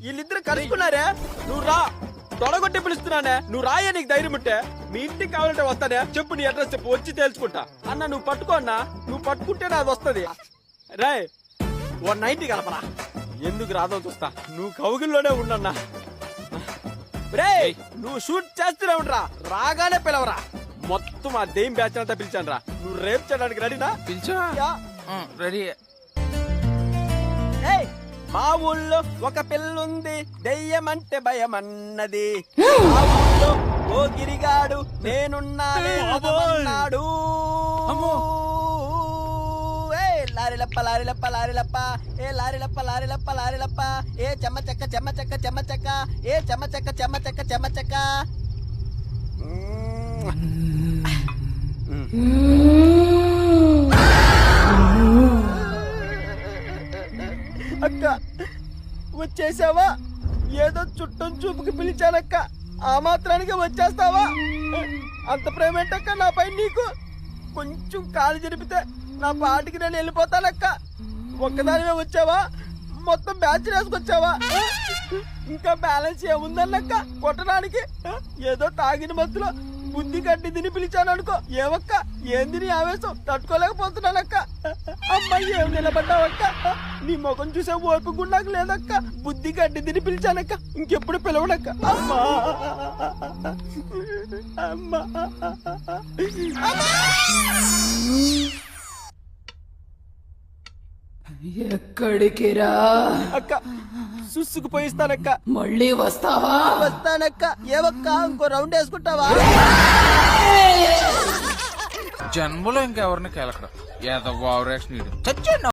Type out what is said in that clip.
వీళ్ళిద్దరు కలుసుకున్నారే. నువ్వు రా, తొడగొట్టి పిలుస్తున్నానే. నువ్వు రాయే, నీకు ధైర్యం ఉంటే. మీ ఇంటికి కావాలంటే వస్తానే. చెప్పు, నీ అడ్రస్ చెప్పు, వచ్చి తేల్చుకుంటా. అన్న నువ్వు పట్టుకో అన్న, నువ్వు పట్టుకుంటే నాది వస్తుంది. రే 190 కలపరా. ఎందుకు రాదో చూస్తా. నువ్వు కౌగిల్లోనే ఉండన్నా. రే నువ్వు షూట్ చేస్తూనే ఉండరా, రాగానే పిలవరా. మొత్తం ఆ దెయ్యం బ్యాచ్ అంతా పిలిచాను రా. నువ్వు రేపు చేయడానికి రెడీనా? పిలిచా రెడీ. మా ఊళ్ళో ఒక పిల్లుంది, దెయ్యం అంటే భయం అన్నది. మా ఊళ్ళో ఓ గిరిగాడు నేనున్నానే అన్నాడు. లారిలప్ప లారిలప్ప లారిలప్ప, ఏ లారిలప్ప లారిలప్ప లారిలప్ప, ఏ చెమ్మ చెక్క చెమ్మ చెక్క చెమ్మ చెక్క, ఏ చెమ్మ చెక్క చెమ్మ చెక్క చెమ్మ చెక్క. అక్క వచ్చేసావా? ఏదో చుట్టం చూపుకి పిలిచానక్క, ఆ మాత్రానికి వచ్చేస్తావా? అంత ప్రేమ ఏంటక్క నాపై నీకు? కొంచెం కాలు జరిపితే నా పాటికి నేను వెళ్ళిపోతానక్క. ఒక్కదానివే వచ్చావా? మొత్తం బ్యాచ్ వేసుకొచ్చావా? ఇంకా బ్యాలెన్స్ ఏముందన్నక్క కొట్టడానికి? ఏదో తాగిన మధ్యలో బుద్ధి గడ్డి తిని పిలిచాను అనుకో. ఏవక్క ఏంది నీ ఆవేశం? తట్టుకోలేకపోతున్నానక్క. అమ్మాయి ఏం నిలబడ్డావక్క? నీ ముఖం చూసే ఓపిక నాకు లేదక్క. బుద్ధి గడ్డి తిని పిలిచానక్క, ఇంకెప్పుడు పిలవనక్క. అమ్మా అమ్మా ఎక్కడికి రా? అక్క సుసుకు పోయిస్తానక్క. మళ్ళీ వస్తావా? వస్తానక్క. ఏవక్క ఇంకో రౌండ్ వేసుకుంటావా? జన్మలో ఇంకెవరిని కేలకడం ఏదో ఓవర్ యాక్షన్ చచ్చాడు.